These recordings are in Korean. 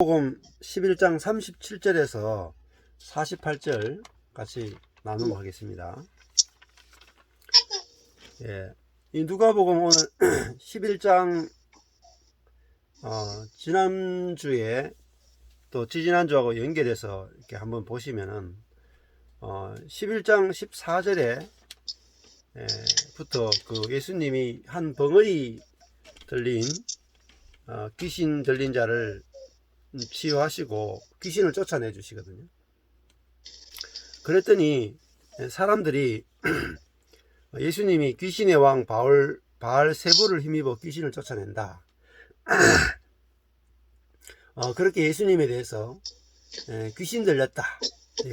복음 11장 37절에서 48절 같이 나눔하겠습니다. 이 누가복음 오늘 11장 지난주에 또 지지난주하고 연결해서 이렇게 한번 보시면은 11장 14절에 부터 그 예수님이 한 벙어리 들린 귀신 들린 자를 치유하시고 귀신을 쫓아내 주시거든요. 그랬더니 사람들이 예수님이 귀신의 왕 바알세불을 힘입어 귀신을 쫓아낸다. 그렇게 예수님에 대해서 귀신 들렸다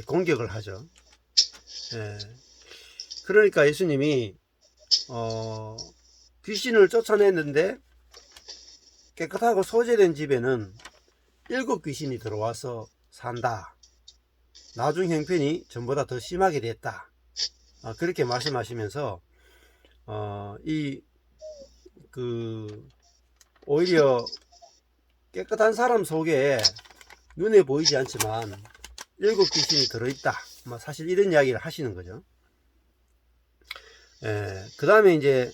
공격을 하죠. 그러니까 예수님이 귀신을 쫓아냈는데 깨끗하고 소재된 집에는 7 귀신이 들어와서 산다. 나중 형편이 전보다 더 심하게 됐다. 그렇게 말씀하시면서 오히려 깨끗한 사람 속에 눈에 보이지 않지만 7 귀신이 들어있다. 사실 이런 이야기를 하시는 거죠. 그 다음에 이제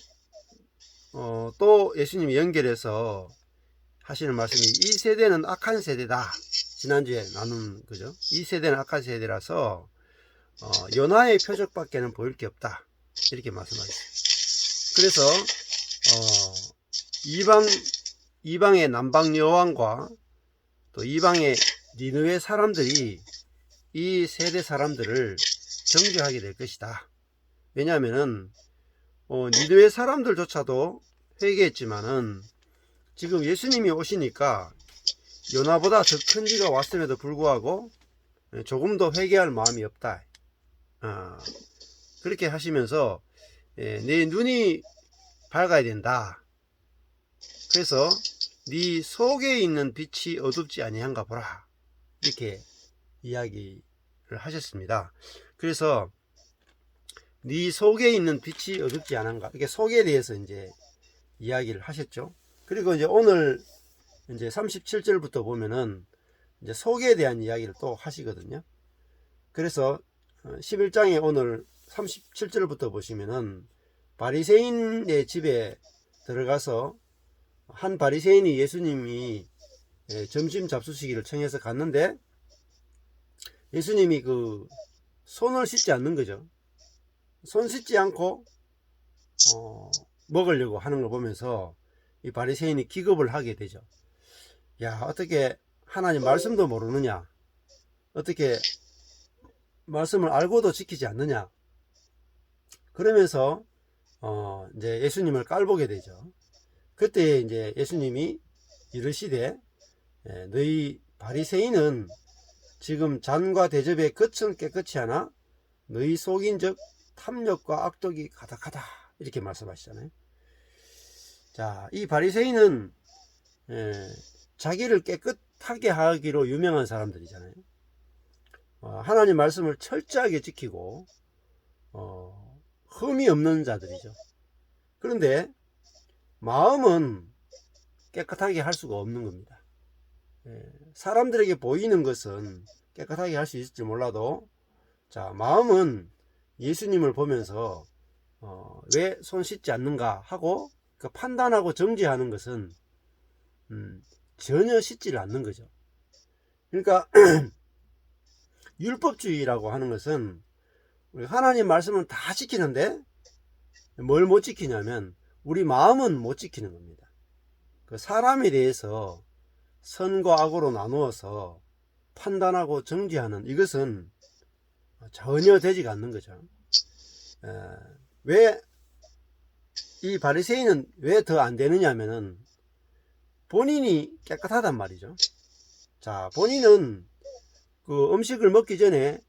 또 예수님이 연결해서 하시는 말씀이 이 세대는 악한 세대다. 지난주에 나눈 거죠. 이 세대는 악한 세대라서 연하의 표적밖에는 보일 게 없다. 이렇게 말씀하셨어요. 그래서 이방의 남방 여왕과 또 이방의 니느웨 사람들이 이 세대 사람들을 정죄하게 될 것이다. 왜냐하면은 니느웨 사람들조차도 회개했지만은 지금 예수님이 오시니까 요나보다 더 큰 이가 왔음에도 불구하고 조금도 회개할 마음이 없다. 그렇게 하시면서 내 눈이 밝아야 된다. 그래서 네 속에 있는 빛이 어둡지 아니한가 보라. 이렇게 이야기를 하셨습니다. 그래서 네 속에 있는 빛이 어둡지 않은가. 이렇게 속에 대해서 이제 이야기를 하셨죠. 그리고 이제 오늘 이제 37절부터 보면은 이제 속에 대한 이야기를 또 하시거든요. 그래서 11장에 오늘 37절부터 보시면은 바리새인의 집에 들어가서 한 바리새인이 예수님이 점심 잡수시기를 청해서 갔는데 예수님이 그 손을 씻지 않는 거죠. 손 씻지 않고 먹으려고 하는 걸 보면서 이 바리새인이 기겁을 하게 되죠. 야, 어떻게 하나님 말씀도 모르느냐? 어떻게 말씀을 알고도 지키지 않느냐? 그러면서 이제 예수님을 깔보게 되죠. 그때 이제 예수님이 이르시되 너희 바리새인은 지금 잔과 대접의 겉은 깨끗이 하나 너희 속인즉 탐욕과 악독이 가득하다. 이렇게 말씀하시잖아요. 자, 이 바리새인은 자기를 깨끗하게 하기로 유명한 사람들이잖아요. 하나님 말씀을 철저하게 지키고 흠이 없는 자들이죠. 그런데 마음은 깨끗하게 할 수가 없는 겁니다. 사람들에게 보이는 것은 깨끗하게 할 수 있을지 몰라도 자, 마음은 예수님을 보면서 왜 손 씻지 않는가 하고 그 판단하고 정죄하는 것은 전혀 씻지를 않는 거죠. 그러니까 율법주의라고 하는 것은 우리 하나님 말씀은 다 지키는데 뭘 못 지키냐면 우리 마음은 못 지키는 겁니다. 그 사람에 대해서 선과 악으로 나누어서 판단하고 정죄하는 이것은 전혀 되지가 않는 거죠. 왜 이 바리새인은 왜 더 안 되느냐 하면은 본인이 깨끗하단 말이죠. 자, 본인은 그 음식을 먹기 전에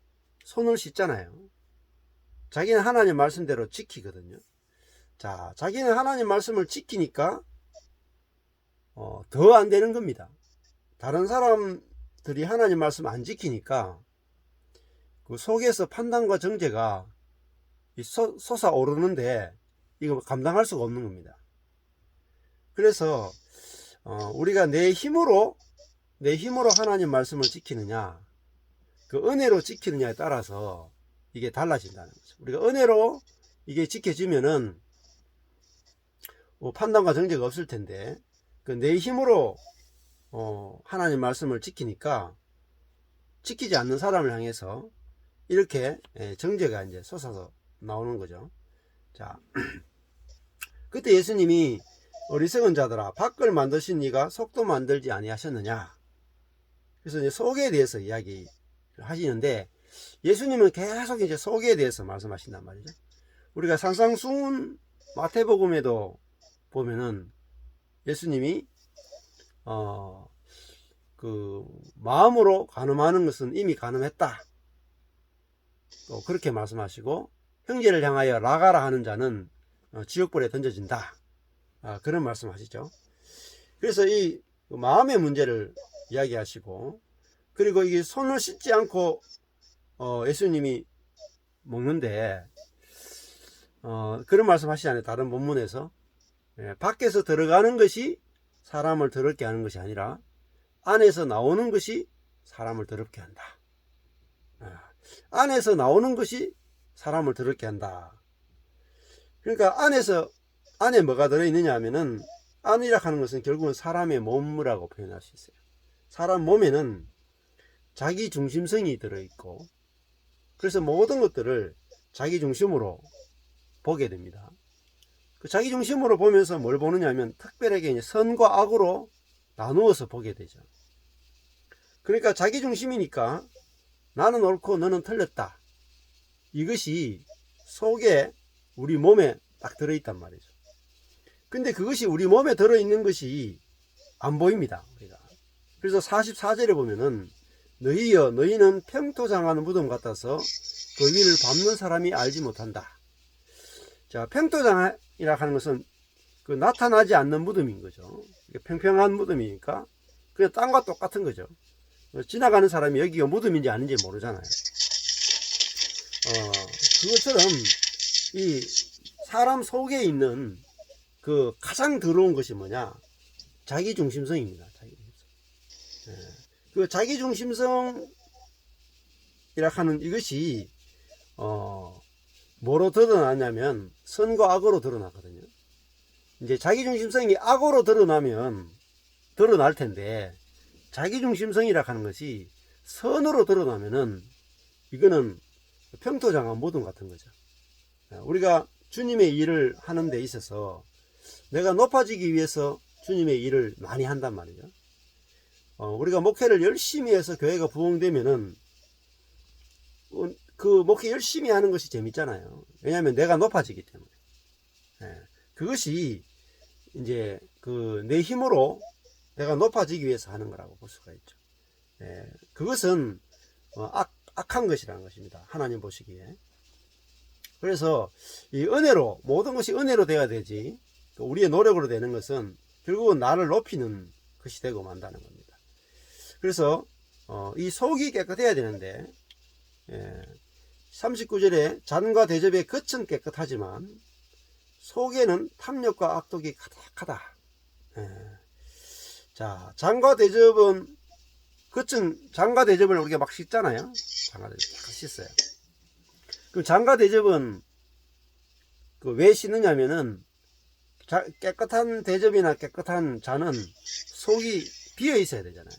손을 씻잖아요. 자기는 하나님 말씀대로 지키거든요. 자, 자기는 하나님 말씀을 지키니까 더 안 되는 겁니다. 다른 사람들이 하나님 말씀 안 지키니까 그 속에서 판단과 정죄가 솟아오르는데 이거 감당할 수가 없는 겁니다. 그래서 우리가 내 힘으로 내 힘으로 하나님 말씀을 지키느냐, 그 은혜로 지키느냐에 따라서 이게 달라진다는 거죠. 우리가 은혜로 이게 지켜지면은 뭐 판단과 정죄가 없을 텐데, 그 내 힘으로 하나님 말씀을 지키니까 지키지 않는 사람을 향해서 이렇게 정죄가 이제 솟아서 나오는 거죠. 자, 그때 예수님이 어리석은 자들아, 밖을 만드신 이가 속도 만들지 아니하셨느냐. 그래서 이제 속에 대해서 이야기 하시는데, 예수님은 계속 이제 속에 대해서 말씀하신단 말이죠. 우리가 산상수훈 마태복음에도 보면은 예수님이 그 마음으로 간음하는 것은 이미 간음했다, 또 그렇게 말씀하시고, 형제를 향하여 나가라 하는 자는 지옥불에 던져진다, 그런 말씀하시죠. 그래서 이 마음의 문제를 이야기하시고, 그리고 이게 손을 씻지 않고 예수님이 먹는데 그런 말씀 하시잖아요. 다른 본문에서 밖에서 들어가는 것이 사람을 더럽게 하는 것이 아니라 안에서 나오는 것이 사람을 더럽게 한다. 안에서 나오는 것이 사람을 더럽게 한다. 그러니까 안에 뭐가 들어있느냐 하면은, 안이라 하는 것은 결국은 사람의 몸이라고 표현할 수 있어요. 사람 몸에는 자기 중심성이 들어있고, 그래서 모든 것들을 자기 중심으로 보게 됩니다. 그 자기 중심으로 보면서 뭘 보느냐 하면 특별하게 이제 선과 악으로 나누어서 보게 되죠. 그러니까 자기 중심이니까 나는 옳고 너는 틀렸다, 이것이 속에 우리 몸에 딱 들어있단 말이죠. 근데 그것이 우리 몸에 들어있는 것이 안 보입니다, 우리가. 그래서 44절에 보면은 너희여 너희는 평토장하는 무덤 같아서 그 위를 밟는 사람이 알지 못한다. 자, 평토장이라 하는 것은 그 나타나지 않는 무덤인 거죠. 평평한 무덤이니까 그냥 땅과 똑같은 거죠. 지나가는 사람이 여기가 무덤인지 아닌지 모르잖아요. 그것처럼 이 사람 속에 있는 그 가장 더러운 것이 뭐냐? 자기중심성입니다. 자기중심성. 그 자기중심성이라 하는 이것이 뭐로 드러나냐면 선과 악으로 드러나거든요. 이제 자기중심성이 악으로 드러날 텐데, 자기중심성이라 하는 것이 선으로 드러나면은 이거는 평토장한 무덤 같은 거죠. 우리가 주님의 일을 하는 데 있어서 내가 높아지기 위해서 주님의 일을 많이 한단 말이죠. 우리가 목회를 열심히 해서 교회가 부흥되면은 그 목회 열심히 하는 것이 재밌잖아요. 왜냐하면 내가 높아지기 때문에. 그것이 이제 그 내 힘으로 내가 높아지기 위해서 하는 거라고 볼 수가 있죠. 그것은 악한 것이라는 것입니다, 하나님 보시기에. 그래서 이 은혜로, 모든 것이 은혜로 되어야 되지, 우리의 노력으로 되는 것은 결국은 나를 높이는 것이 되고 만다는 겁니다. 그래서 이 속이 깨끗해야 되는데, 39절에 잔과 대접의 겉은 깨끗하지만 속에는 탐욕과 악독이 가득하다. 자, 잔과 대접은, 겉은, 잔과 대접을 우리가 막 씻잖아요. 잔과 대접 막 씻어요. 그 잔과 대접은 왜 씻느냐면은, 깨끗한 대접이나 깨끗한 잔은 속이 비어 있어야 되잖아요.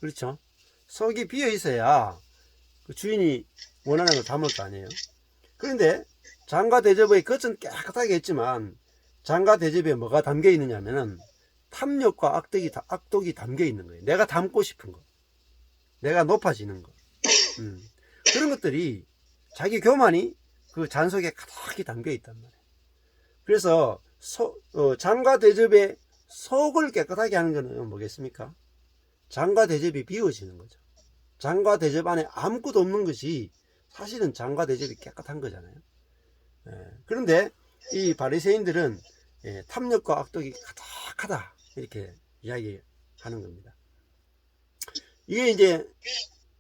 그렇죠? 속이 비어 있어야 그 주인이 원하는 걸 담을 거 아니에요. 그런데 잔과 대접의 겉은 깨끗하게 했지만 잔과 대접에 뭐가 담겨 있느냐면은 탐욕과 악독이 담겨 있는 거예요. 내가 담고 싶은 거, 내가 높아지는 거, 그런 것들이, 자기 교만이 그 잔 속에 가득히 담겨 있단 말이에요. 그래서 잔과 대접의 속을 깨끗하게 하는 것은 뭐겠습니까? 잔과 대접이 비워지는 거죠. 잔과 대접 안에 아무것도 없는 것이 사실은 잔과 대접이 깨끗한 거잖아요. 그런데 이 바리새인들은 탐욕과 악독이 가득하다, 이렇게 이야기하는 겁니다. 이게 이제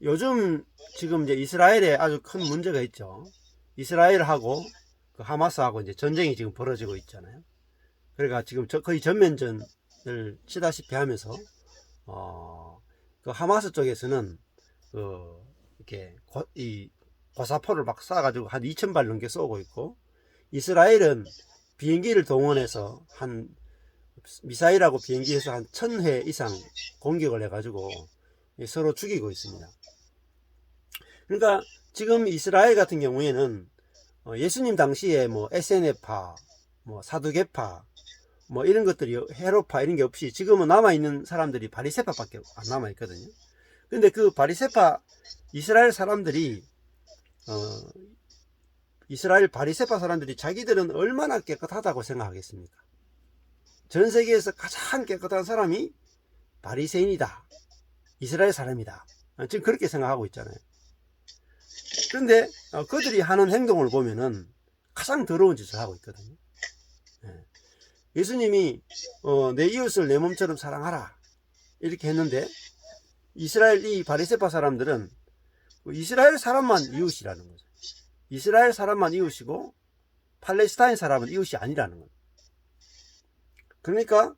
요즘 지금 이제 이스라엘에 아주 큰 문제가 있죠. 이스라엘하고 그 하마스하고 이제 전쟁이 지금 벌어지고 있잖아요. 그러니까 지금 거의 전면전을 치다시피 하면서 그 하마스 쪽에서는 이렇게 이 고사포를 막 쏴가지고 한 2,000발 넘게 쏘고 있고, 이스라엘은 비행기를 동원해서 미사일하고 비행기에서 한 1,000회 이상 공격을 해가지고 서로 죽이고 있습니다. 그러니까 지금 이스라엘 같은 경우에는 예수님 당시에 뭐 SNF파, 뭐 사두개파, 뭐 이런 것들이, 헤롯파 이런 게 없이 지금은 남아있는 사람들이 바리새파밖에 안 남아있거든요. 근데 그 바리새파 이스라엘 사람들이 이스라엘 바리새파 사람들이 자기들은 얼마나 깨끗하다고 생각하겠습니까? 전 세계에서 가장 깨끗한 사람이 바리새인이다, 이스라엘 사람이다, 지금 그렇게 생각하고 있잖아요. 그런데 그들이 하는 행동을 보면은 가장 더러운 짓을 하고 있거든요. 예수님이 내 이웃을 내 몸처럼 사랑하라 이렇게 했는데, 이스라엘 이 바리새파 사람들은 이스라엘 사람만 이웃이라는 거죠. 이스라엘 사람만 이웃이고 팔레스타인 사람은 이웃이 아니라는 거죠. 그러니까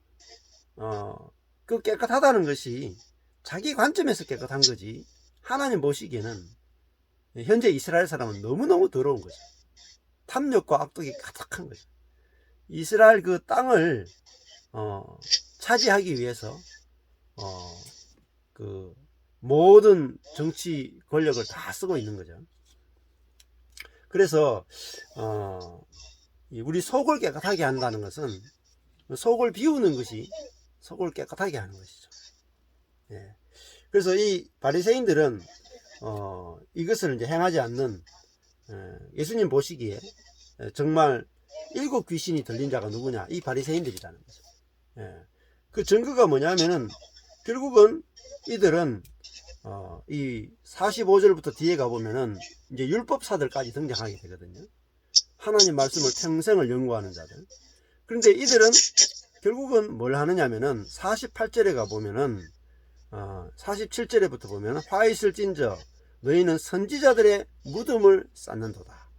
그 깨끗하다는 것이 자기 관점에서 깨끗한 거지, 하나님 보시기에는 현재 이스라엘 사람은 너무너무 더러운 거죠. 탐욕과 악독이 가득한 거죠. 이스라엘 그 땅을 차지하기 위해서 그 모든 정치 권력을 다 쓰고 있는 거죠. 그래서 우리 속을 깨끗하게 한다는 것은 속을 비우는 것이 속을 깨끗하게 하는 것이죠. 예. 그래서 이 바리새인들은 이것을 이제 행하지 않는, 예수님 보시기에 정말 7 귀신이 들린 자가 누구냐? 이 바리새인들이라는 거죠. 예. 그 증거가 뭐냐면은 결국은 이들은 이 45절부터 뒤에 가보면은 이제 율법사들까지 등장하게 되거든요. 하나님 말씀을 평생을 연구하는 자들. 그런데 이들은 결국은 뭘 하느냐면은 48절에 가보면은 47절에부터 보면 화 있을 찐저 너희는 선지자들의 무덤을 쌓는도다.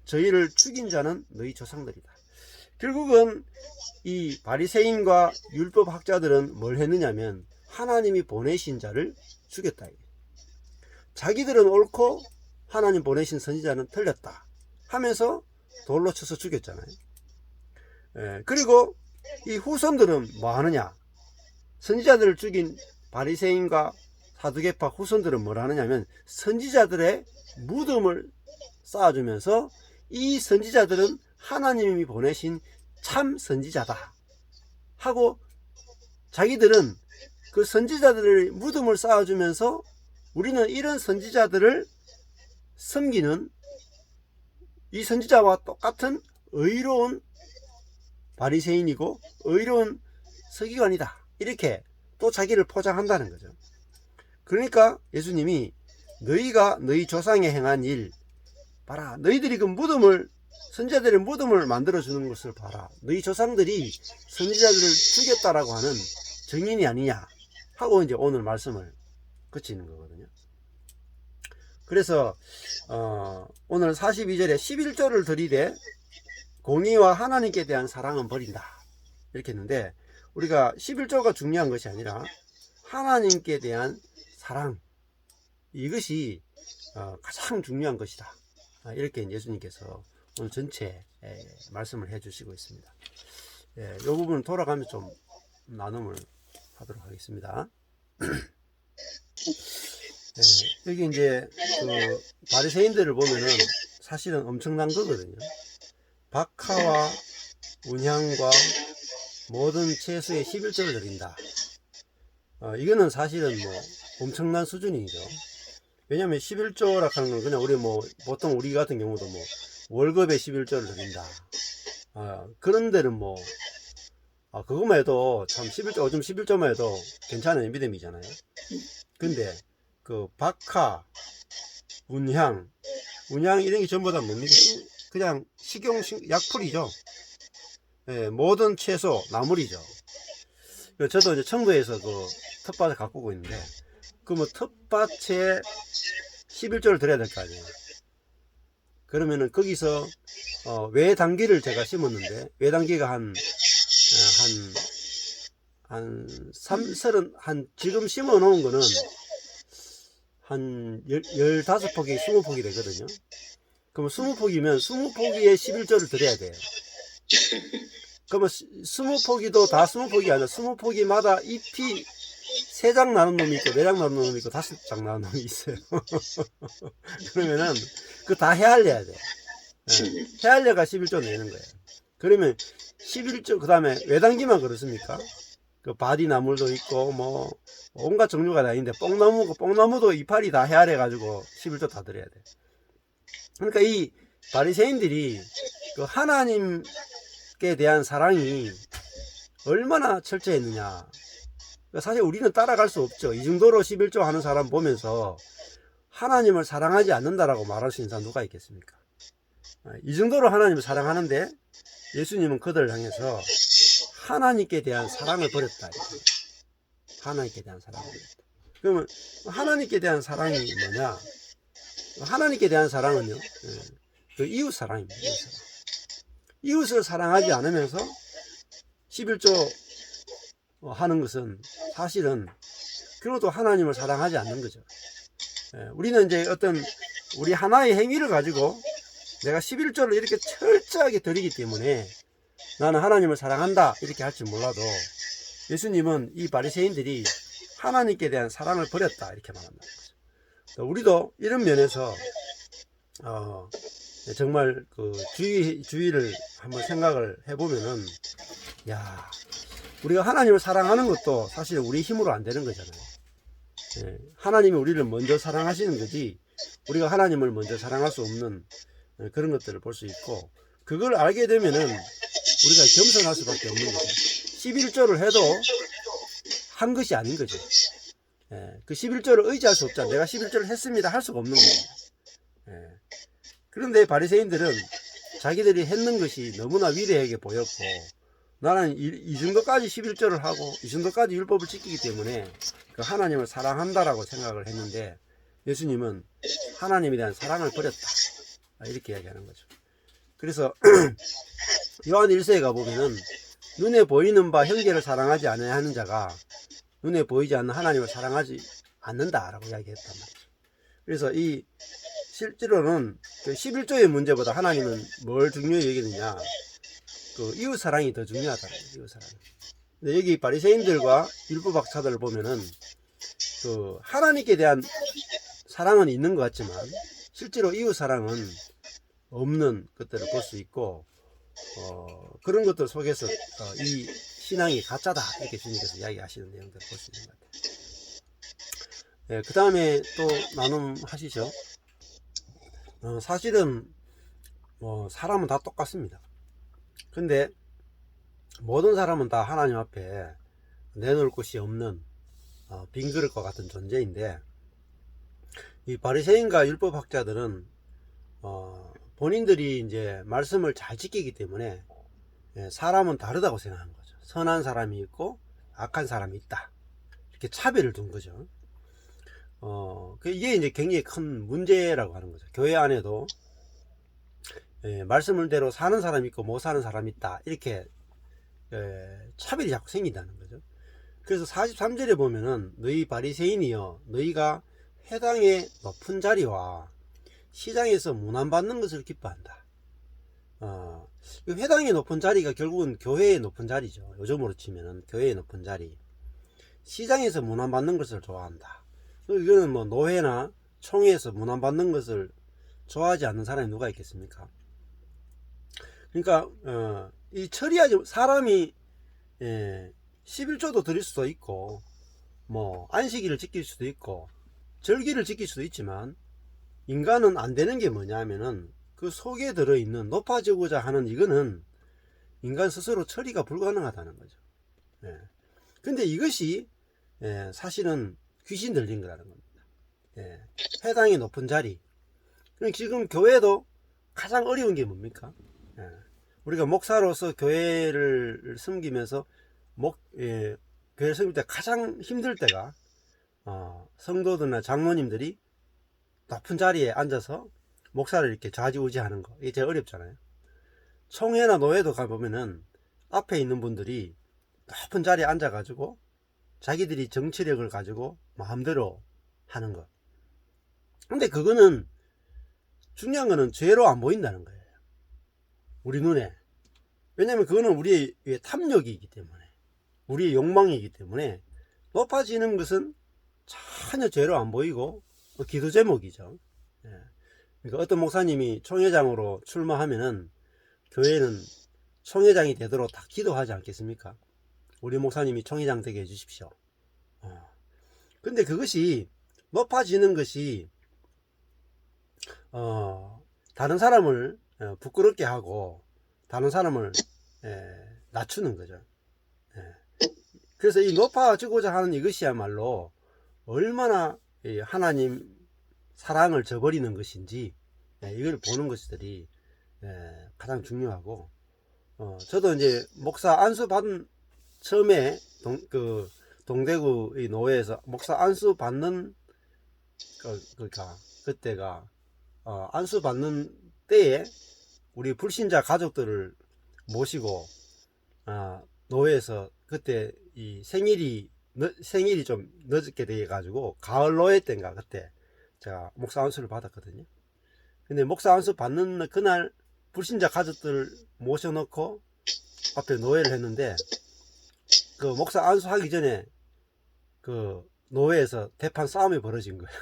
저희를 죽인 자는 너희 조상들이다. 결국은 이 바리새인과 율법학자들은 뭘 했느냐면 하나님이 보내신 자를 죽였다. 자기들은 옳고 하나님 보내신 선지자는 틀렸다 하면서 돌로 쳐서 죽였잖아요. 그리고 이 후손들은 뭐 하느냐? 선지자들을 죽인 바리새인과 사두개파 후손들은 뭘 하느냐면 선지자들의 무덤을 쌓아주면서 이 선지자들은 하나님이 보내신 참 선지자다 하고, 자기들은 그 선지자들의 무덤을 쌓아주면서 우리는 이런 선지자들을 섬기는, 이 선지자와 똑같은 의로운 바리새인이고 의로운 서기관이다, 이렇게 또 자기를 포장한다는 거죠. 그러니까 예수님이 너희가 너희 조상이 행한 일 봐라, 너희들이 그 무덤을, 선지자들의 무덤을 만들어 주는 것을 봐라, 너희 조상들이 선지자들을 죽였다라고 하는 증인이 아니냐 하고 이제 오늘 말씀을 그치는 거거든요. 그래서 오늘 42절에 11조를 들이대 공의와 하나님께 대한 사랑은 버린다 이렇게 했는데, 우리가 11조가 중요한 것이 아니라 하나님께 대한 사랑, 이것이 가장 중요한 것이다, 이렇게 예수님께서 오늘 전체 말씀을 해 주시고 있습니다. 이 부분은 돌아가면서 좀 나눔을 하도록 하겠습니다. 여기 이제 그 바리새인들을 보면은 사실은 엄청난 거거든요. 박하와 운향과 모든 채소의 11조를 드린다. 이거는 사실은 뭐 엄청난 수준이죠. 왜냐하면 11조라 하는 건 그냥 우리 뭐 보통 우리 같은 경우도 뭐 월급에 11조를 드린다. 그런 데는 뭐 그것만 해도 참 11조, 요즘 11조만 해도 괜찮은 믿음이잖아요. 근데 그 박하, 운향 이런 게 전부 다 뭡니까? 그냥 약풀이죠. 예, 모든 채소, 나물이죠. 저도 이제 청도에서 그 텃밭을 가꾸고 있는데, 그 뭐 텃밭에 11조를 드려야 될 거 아니에요. 그러면은 거기서 외단기를 제가 심었는데, 외단기가 지금 심어 놓은 거는 한 15폭이 20폭이 되거든요. 그러면 20폭이면 20폭에 11조를 드려야 돼요. 그러면 20포기도 다 20포기 아니라 20포기마다 잎이 3장 나눈 놈이 있고 4장 나눈 놈이 있고 5장 나눈 놈이 있어요. 그러면은 그 다 헤알려야 돼. 네. 헤알려가 11조 내는 거예요. 그러면 11조 그 다음에 외단기만 그렇습니까? 그 바디나물도 있고 뭐 온갖 종류가 다 있는데 뽕나무도 이파리 다 헤아려 가지고 11조 다 드려야 돼. 그러니까 이 바리새인들이 그 하나님께 대한 사랑이 얼마나 철저했느냐. 사실 우리는 따라갈 수 없죠. 이 정도로 11조 하는 사람 보면서 하나님을 사랑하지 않는다라고 말할 수 있는 사람 누가 있겠습니까? 이 정도로 하나님을 사랑하는데 예수님은 그들을 향해서 하나님께 대한 사랑을 버렸다. 하나님께 대한 사랑을 버렸다. 그러면 하나님께 대한 사랑이 뭐냐? 하나님께 대한 사랑은요, 그 이웃 사랑입니다. 이웃을 사랑하지 않으면서 11조 하는 것은 사실은 그것도 하나님을 사랑하지 않는 거죠. 우리는 이제 어떤 우리 하나의 행위를 가지고 내가 11조를 이렇게 철저하게 드리기 때문에 나는 하나님을 사랑한다 이렇게 할지 몰라도 예수님은 이 바리새인들이 하나님께 대한 사랑을 버렸다 이렇게 말한다는 거죠. 우리도 이런 면에서 정말 그 주의를 한번 생각을 해보면은 야, 우리가 하나님을 사랑하는 것도 사실 우리 힘으로 안 되는 거잖아요. 하나님이 우리를 먼저 사랑하시는 거지 우리가 하나님을 먼저 사랑할 수 없는 그런 것들을 볼 수 있고, 그걸 알게 되면은 우리가 겸손할 수밖에 없는 거죠. 11조를 해도 한 것이 아닌 거죠. 그 11조를 의지할 수 없잖아. 내가 11조를 했습니다 할 수가 없는 거예요. 그런데 바리새인들은 자기들이 했는 것이 너무나 위대하게 보였고, 나는 이 정도까지 11조를 하고 이 정도까지 율법을 지키기 때문에 그 하나님을 사랑한다라고 생각을 했는데, 예수님은 하나님에 대한 사랑을 버렸다 이렇게 이야기하는 거죠. 그래서 요한 1세에 가보면은 눈에 보이는 바 형제를 사랑하지 않아야 하는 자가 눈에 보이지 않는 하나님을 사랑하지 않는다라고 이야기했단 말이죠. 그래서 이 실제로는 그 11조의 문제보다 하나님은 뭘 중요히 여기느냐, 그 이웃 사랑이 더 중요하다. 이웃 사랑. 근데 여기 바리새인들과 율법학자들을 보면은 그 하나님께 대한 사랑은 있는 것 같지만 실제로 이웃 사랑은 없는 것들을 볼 수 있고, 그런 것들 속에서 이 신앙이 가짜다 이렇게 주님께서 이야기하시는 내용들을 볼 수 있는 것 같아요. 그 다음에 또 나눔하시죠. 사실은 사람은 다 똑같습니다. 근데 모든 사람은 다 하나님 앞에 내놓을 곳이 없는 빈 그릇과 같은 존재인데, 이 바리새인과 율법학자들은 본인들이 이제 말씀을 잘 지키기 때문에 사람은 다르다고 생각하는 거죠. 선한 사람이 있고 악한 사람이 있다 이렇게 차별을 둔 거죠. 이게 이제 굉장히 큰 문제라고 하는 거죠. 교회 안에도 말씀을대로 사는 사람이 있고 못 사는 사람이 있다 이렇게 차별이 자꾸 생긴다는 거죠. 그래서 43절에 보면은 너희 바리새인이여 너희가 회당의 높은 자리와 시장에서 문안받는 것을 기뻐한다. 회당의 높은 자리가 결국은 교회의 높은 자리죠. 요즘으로 치면은 교회의 높은 자리. 시장에서 문안받는 것을 좋아한다. 이거는 뭐 노회나 총회에서 문안받는 것을 좋아하지 않는 사람이 누가 있겠습니까? 그러니까 이 처리하지 사람이 11조도 드릴 수도 있고 뭐 안식일을 지킬 수도 있고 절기를 지킬 수도 있지만, 인간은 안 되는 게 뭐냐면은 그 속에 들어있는 높아지고자 하는 이거는 인간 스스로 처리가 불가능하다는 거죠. 근데 이것이 사실은 귀신 들린 거라는 겁니다. 회당의 높은 자리. 지금 교회도 가장 어려운 게 뭡니까? 우리가 목사로서 교회를 섬기면서 교회를 섬길 때 가장 힘들 때가 성도들이나 장로님들이 높은 자리에 앉아서 목사를 이렇게 좌지우지하는 거, 이게 제일 어렵잖아요. 총회나 노회도 가보면은 앞에 있는 분들이 높은 자리에 앉아가지고 자기들이 정치력을 가지고 마음대로 하는 것, 근데 그거는 중요한 거는 죄로 안 보인다는 거예요. 우리 눈에. 왜냐면 그거는 우리의 탐욕이기 때문에, 우리의 욕망이기 때문에 높아지는 것은 전혀 죄로 안 보이고 기도 제목이죠. 예. 그러니까 어떤 목사님이 총회장으로 출마하면은 교회는 총회장이 되도록 다 기도하지 않겠습니까? 우리 목사님이 총회장 되게 해주십시오. 근데 그것이 높아지는 것이 다른 사람을 부끄럽게 하고 다른 사람을 낮추는 거죠. 그래서 이 높아지고자 하는 이것이야말로 얼마나 하나님 사랑을 저버리는 것인지 이걸 보는 것들이 가장 중요하고, 저도 이제 목사 안수 받은 처음에 동대구 이 노회에서 목사 안수 받는 그러니까 그때가 안수 받는 때에 우리 불신자 가족들을 모시고 노회에서 그때 이 생일이 좀 늦게 돼 가지고 가을 노회 때인가 그때 제가 목사 안수를 받았거든요. 근데 목사 안수 받는 그날 불신자 가족들 모셔놓고 앞에 노회를 했는데, 그 목사 안수하기 전에 그 노회에서 대판 싸움이 벌어진 거예요.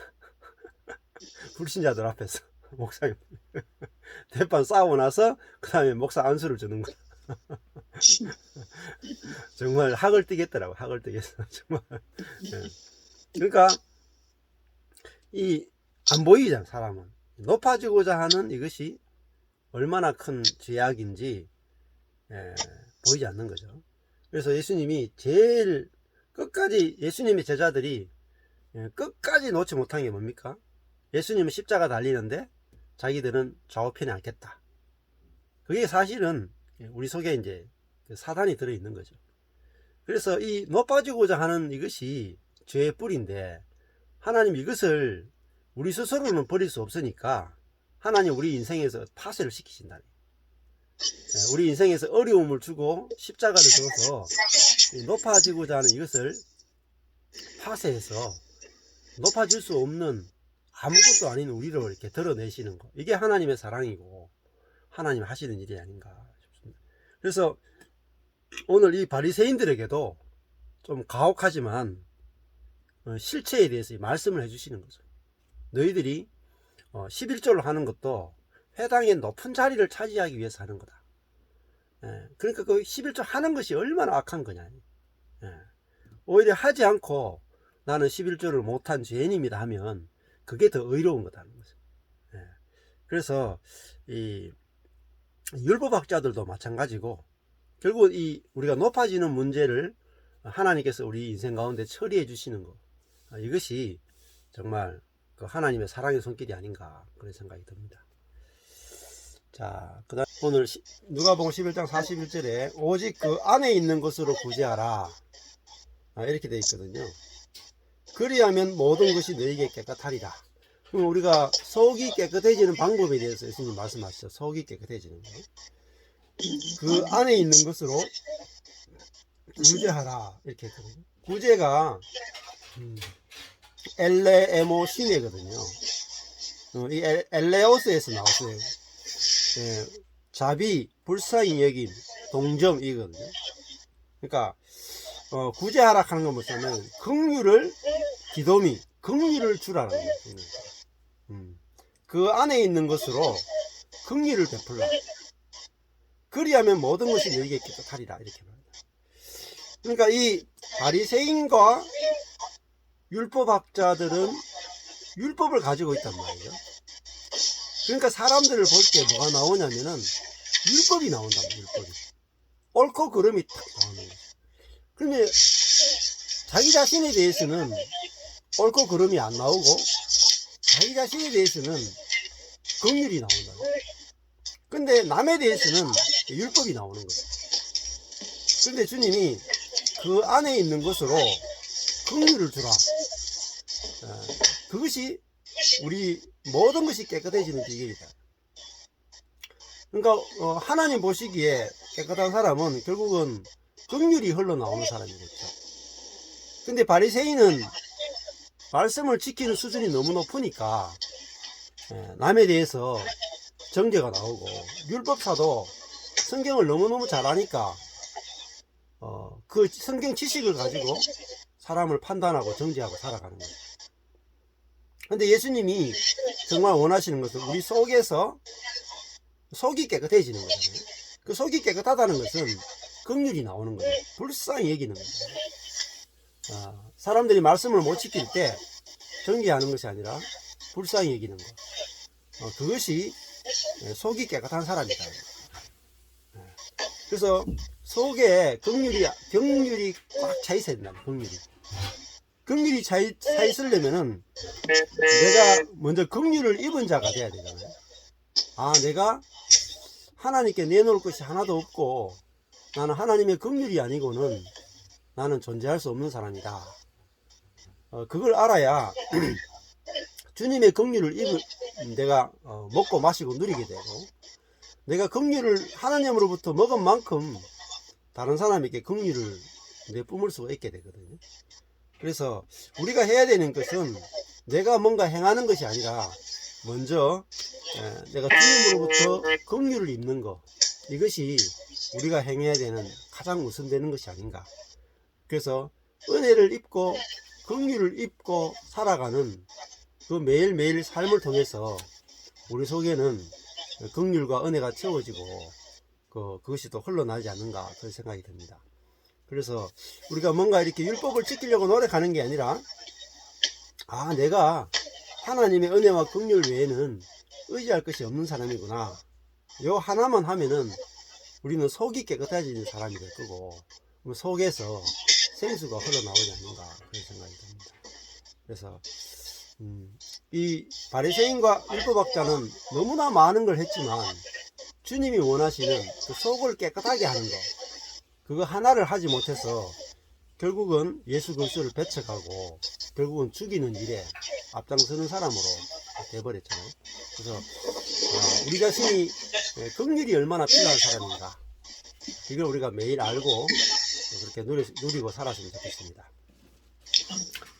불신자들 앞에서 목사님 대판 싸우고 나서 그 다음에 목사 안수를 주는 거예요. 정말 학을 뛰겠더라고. 학을 뛰겠어. 정말. 그러니까 이 안 보이잖아. 사람은 높아지고자 하는 이것이 얼마나 큰 죄악인지 보이지 않는 거죠. 그래서 예수님이 제일 끝까지, 예수님의 제자들이 끝까지 놓지 못한 게 뭡니까? 예수님은 십자가 달리는데 자기들은 좌우편에 앉겠다. 그게 사실은 우리 속에 이제 사단이 들어있는 거죠. 그래서 이 높아지고자 하는 이것이 죄의 뿌리인데, 하나님 이것을 우리 스스로는 버릴 수 없으니까 하나님 우리 인생에서 파쇄를 시키신다. 우리 인생에서 어려움을 주고 십자가를 줘서 높아지고자 하는 이것을 파쇄해서 높아질 수 없는 아무것도 아닌 우리를 이렇게 드러내시는 거, 이게 하나님의 사랑이고 하나님 하시는 일이 아닌가 싶습니다. 그래서 오늘 이 바리새인들에게도 좀 가혹하지만 실체에 대해서 말씀을 해주시는 거죠. 너희들이 11조를 하는 것도 회당의 높은 자리를 차지하기 위해서 하는 거다. 그러니까 그 11조 하는 것이 얼마나 악한 거냐. 오히려 하지 않고 나는 11조를 못한 죄인입니다 하면 그게 더 의로운 거다는 거죠. 그래서 이 율법학자들도 마찬가지고, 결국 이 우리가 높아지는 문제를 하나님께서 우리 인생 가운데 처리해 주시는 거, 이것이 정말 그 하나님의 사랑의 손길이 아닌가 그런 생각이 듭니다. 자, 그 다음 오늘 누가복음 11장 41절에 오직 그 안에 있는 것으로 구제하라 이렇게 되어 있거든요. 그리하면 모든 것이 너에게 깨끗하리라. 그럼 우리가 속이 깨끗해지는 방법에 대해서 예수님 말씀하시죠. 속이 깨끗해지는 거. 그 안에 있는 것으로 구제하라 이렇게 했거든요. 구제가 엘레에모 시네거든요. 이 엘레오스에서 나왔어요. 자비, 불쌍히 여김, 동정이거든요. 그러니까 구제하라 하는 건 뭐냐면 긍휼을, 기도미, 긍휼을 주라는 거예요. 그 안에 있는 것으로 긍휼을 베풀라. 그리하면 모든 것이 너에게 깨끗하리라 이렇게 말합니다. 그러니까 이 바리새인과 율법학자들은 율법을 가지고 있단 말이죠. 그러니까 사람들을 볼 때 뭐가 나오냐면은 율법이 나온다고. 율법이 옳고 그름이 딱 나오는 거죠. 그런데 자기 자신에 대해서는 옳고 그름이 안 나오고 자기 자신에 대해서는 긍휼이 나온다고. 근데 남에 대해서는 율법이 나오는 거죠. 그런데 주님이 그 안에 있는 것으로 긍휼을 주라. 그것이 우리 모든 것이 깨끗해지는 비결이다. 그러니까 하나님 보시기에 깨끗한 사람은 결국은 긍휼이 흘러나오는 사람이겠죠. 근데 바리새인은 말씀을 지키는 수준이 너무 높으니까 남에 대해서 정죄가 나오고, 율법사도 성경을 너무너무 잘 아니까 그 성경 지식을 가지고 사람을 판단하고 정죄하고 살아가는 거예요. 근데 예수님이 정말 원하시는 것은 우리 속에서 속이 깨끗해지는 거잖아요. 그 속이 깨끗하다는 것은 긍휼이 나오는 거예요. 불쌍히 여기는 거예요. 사람들이 말씀을 못 지킬 때 정죄하는 것이 아니라 불쌍히 여기는 거. 그것이 속이 깨끗한 사람이다. 그래서 속에 긍휼이 꽉 차 있어야 된다. 긍휼이 차 있으려면은 내가 먼저 긍휼을 입은 자가 돼야 되잖아요. 내가 하나님께 내놓을 것이 하나도 없고 나는 하나님의 긍휼이 아니고는 나는 존재할 수 없는 사람이다. 그걸 알아야 주님의 긍휼을 내가 먹고 마시고 누리게 되고, 내가 긍휼을 하나님으로부터 먹은 만큼 다른 사람에게 긍휼을 내뿜을 수가 있게 되거든요. 그래서 우리가 해야 되는 것은 내가 뭔가 행하는 것이 아니라 먼저 내가 주님으로부터 긍휼을 입는 것, 이것이 우리가 행해야 되는 가장 우선되는 것이 아닌가. 그래서 은혜를 입고 긍휼을 입고 살아가는 그 매일매일 삶을 통해서 우리 속에는 긍휼과 은혜가 채워지고 그것이 또 흘러나지 않는가, 그런 생각이 듭니다. 그래서 우리가 뭔가 이렇게 율법을 지키려고 노력하는 게 아니라 내가 하나님의 은혜와 긍휼 외에는 의지할 것이 없는 사람이구나, 요 하나만 하면은 우리는 속이 깨끗해지는 사람이 될 거고, 속에서 생수가 흘러나오지 않는가, 그런 생각이 듭니다. 그래서 이 바리새인과 율법학자는 너무나 많은 걸 했지만 주님이 원하시는 그 속을 깨끗하게 하는 거, 그거 하나를 하지 못해서 결국은 예수 그리스도를 배척하고 결국은 죽이는 일에 앞장서는 사람으로 돼버렸잖아요. 그래서 우리 자신이 긍휼이 얼마나 필요한 사람인가, 이걸 우리가 매일 알고 그렇게 누리고 살았으면 좋겠습니다.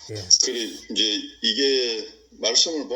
그래, 이제 이게 말씀을